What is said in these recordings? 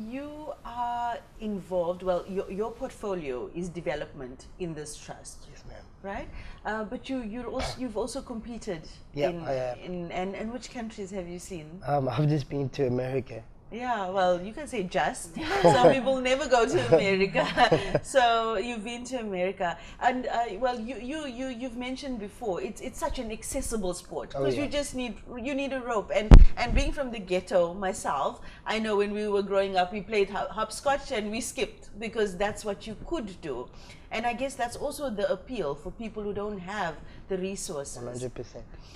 You are involved, well, your portfolio is development in this trust, Yes, ma'am. right? But you've also competed Yeah, in, I have. and which countries have you seen? I've just been to America. Yeah, well, you can say just. Some people never go to America. So you've been to America, and well, you've mentioned before it's such an accessible sport Oh, because yeah. you need a rope, and being from the ghetto myself, I know when we were growing up, we played hopscotch and we skipped because that's what you could do, and I guess that's also the appeal for people who don't have the resources. 100%.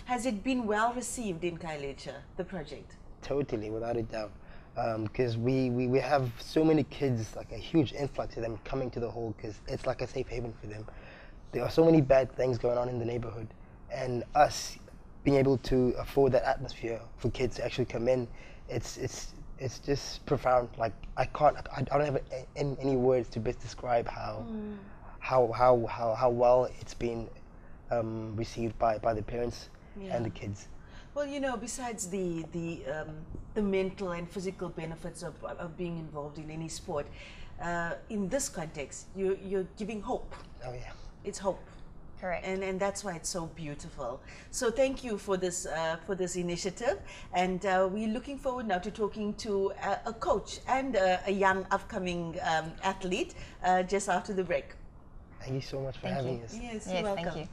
Has it been well received in Kailicha, the project? Totally, without a doubt. Because we have so many kids, like a huge influx of them coming to the hall because it's like a safe haven for them. There are so many bad things going on in the neighborhood, and us being able to afford that atmosphere for kids to actually come in, it's just profound. Like I don't have any words to best describe how well it's been received by the parents Yeah. and the kids. Well, you know, besides the mental and physical benefits of being involved in any sport, in this context, you're giving hope. Oh yeah. It's hope. Correct. And that's why it's so beautiful. So thank you for this initiative, and we're looking forward now to talking to a coach and a young upcoming athlete just after the break. Thank you so much for Thank having you. us. Yes, Yes, you're welcome. thank you.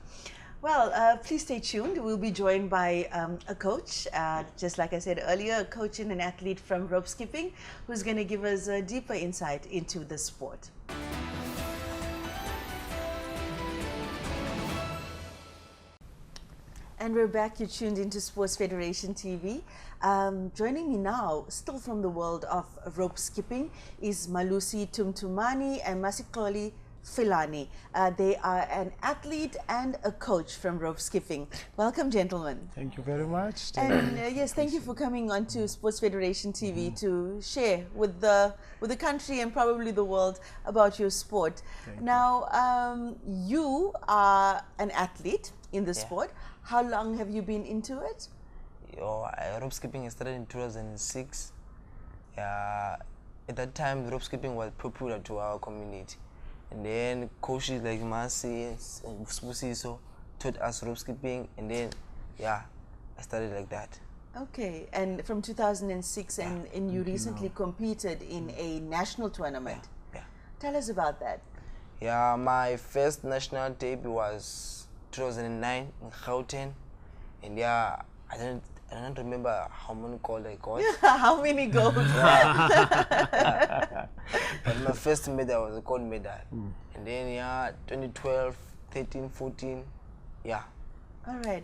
Well, please stay tuned. We'll be joined by a coach, just like I said earlier, a coach and an athlete from rope skipping, who's going to give us a deeper insight into the sport. And we're back. You're tuned into Sports Federation TV. Joining me now, still from the world of rope skipping, is Malusi Tumtumani and Masikoli Filani. They are an athlete and a coach from rope skipping. Welcome, gentlemen. Thank you very much. And yes, thank you for coming on to Sports Federation TV to share with the country and probably the world about your sport. Now, you are an athlete in the sport. How long have you been into it? Rope skipping started in 2006. At that time, rope skipping was popular to our community. And then coaches like Masi and Spusiso taught us rope skipping, and then, I started like that. Okay, and from 2006, and you recently competed in a national tournament. Yeah. Tell us about that. Yeah, my first national debut was 2009 in Gauteng, and I don't remember how many goals I got. How many goals? But my first medal was a gold medal. And then 2012, 13, 14, All right.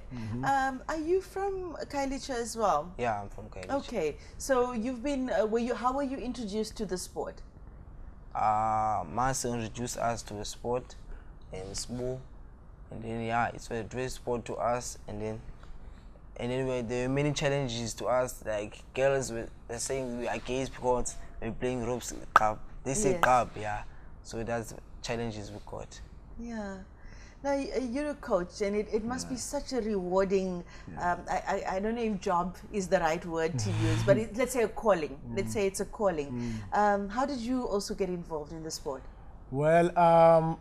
Are you from Kailicha as well? Yeah, I'm from Kailicha. Okay, so you've been. How were you introduced to the sport? Mas introduced us to the sport and school, and then it's a great sport to us. And then anyway, there were many challenges to us. Like girls were saying we are gays because we're playing ropes cup. They say Yes. cup, So that's challenges we got. Yeah. Now you're a coach, and it must be such a rewarding. I don't know if job is the right word to use, but let's say a calling. Let's say it's a calling. How did you also get involved in the sport? Well,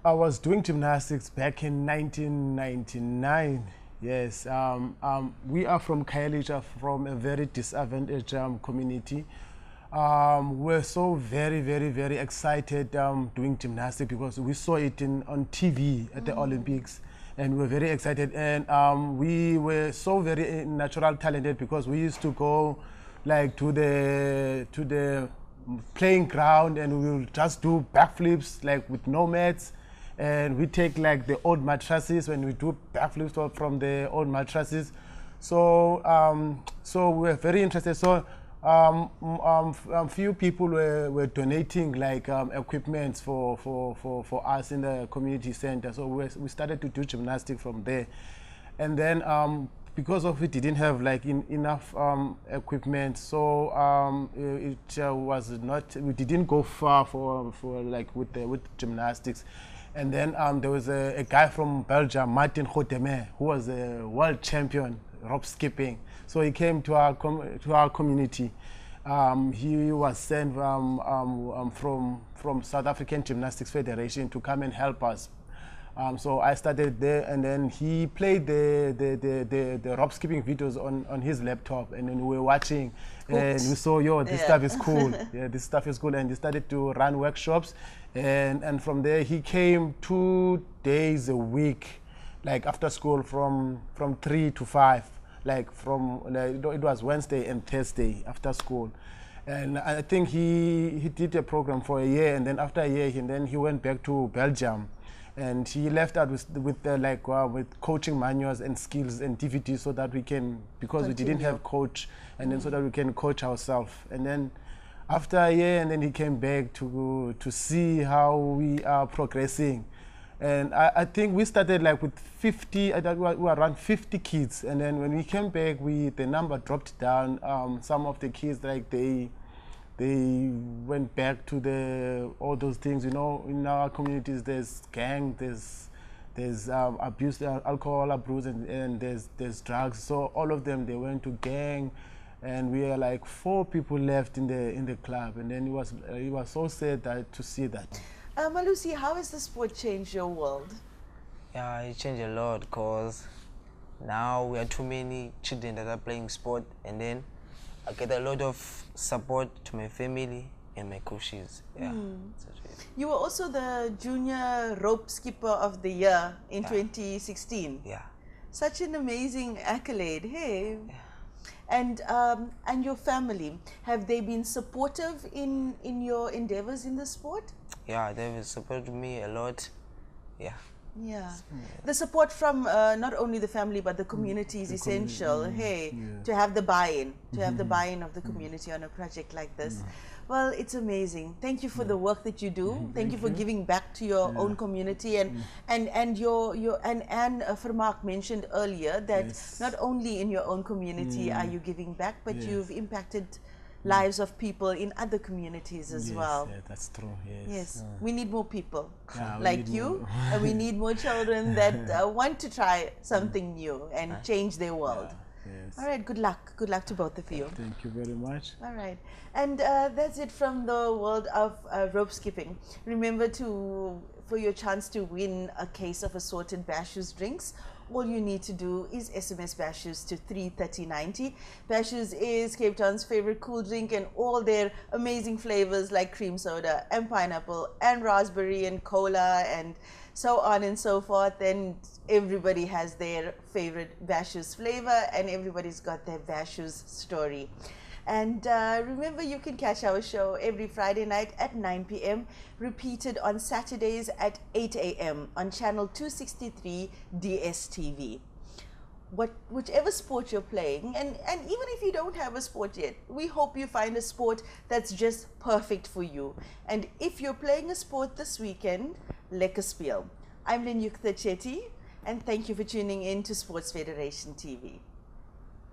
I was doing gymnastics back in 1999. Yes, we are from Kailicha, from a very disadvantaged community. We're so very, very, very excited doing gymnastics because we saw it on TV at the Olympics, and we were very excited. And we were so very natural talented because we used to go like to the playing ground, and we would just do backflips like with no mats. And we take like the old mattresses when we do backflips from the old mattresses. So so we're very interested. So few people were donating like equipment for us in the community center. So we started to do gymnastics from there, and then because of it didn't have like enough equipment, so it was not. We didn't go far for like with gymnastics. And then there was a guy from Belgium, Martin Khoteme, who was a world champion rope skipping. So he came to our community He was sent from South African Gymnastics Federation to come and help us. So I started there, and then he played the rope skipping videos on his laptop, and then we were watching, and we saw, yo, this stuff is cool. Yeah, this stuff is cool, and he started to run workshops, and from there he came 2 days a week, like after school from 3 to 5, like it was Wednesday and Thursday after school. And I think he did a program for a year, and then after a year, he went back to Belgium. And he left out with coaching manuals and skills and DVDs so that we can, because we didn't have coach, and then so that we can coach ourselves. And then after a year, and then he came back to see how we are progressing. And I think we started like with 50, we were around 50 kids. And then when we came back, the number dropped down. Some of the kids, like they went back to all those things, you know. In our communities, there's gang, there's abuse, alcohol abuse, and there's drugs. So all of them, they went to gang, and we are like 4 people left in the club. And then it was so sad to see that. Malusi, how has the sport changed your world? Yeah, it changed a lot, because now we are too many children that are playing sport, and then I get a lot of support to my family and my coaches. Yeah. You were also the Junior Rope Skipper of the Year in 2016. Yeah. Such an amazing accolade. Hey. Yeah. And your family, have they been supportive in your endeavors in the sport? Yeah, they've supported me a lot. Yeah. Yeah. The support from not only the family but the community is essential. To have the buy-in, have the buy-in of the community on a project like this. Well, it's amazing. Thank you for the work that you do. Thank you for giving back to your own community, and Anne Vermaak mentioned earlier that not only in your own community are you giving back, but you've impacted lives of people in other communities as well. Yeah, that's true. Yes, we need more people like you, and we need more children that want to try something new and change their world. All right, good luck. Good luck to both of you. Thank you very much. All right, and that's it from the world of rope skipping. Remember for your chance to win a case of assorted Bashus drinks, all you need to do is SMS Bashus to 33090. Bashus is Cape Town's favorite cool drink, and all their amazing flavors like cream soda and pineapple and raspberry and cola and so on and so forth. And everybody has their favorite Bashus flavor, and everybody's got their Bashus story. And remember, you can catch our show every Friday night at 9 p.m, repeated on Saturdays at 8 a.m. on channel 263 DSTV. Whichever sport you're playing, and even if you don't have a sport yet, we hope you find a sport that's just perfect for you. And if you're playing a sport this weekend, lekker speel. I'm Lenyukta Chetty, and thank you for tuning in to Sports Federation TV.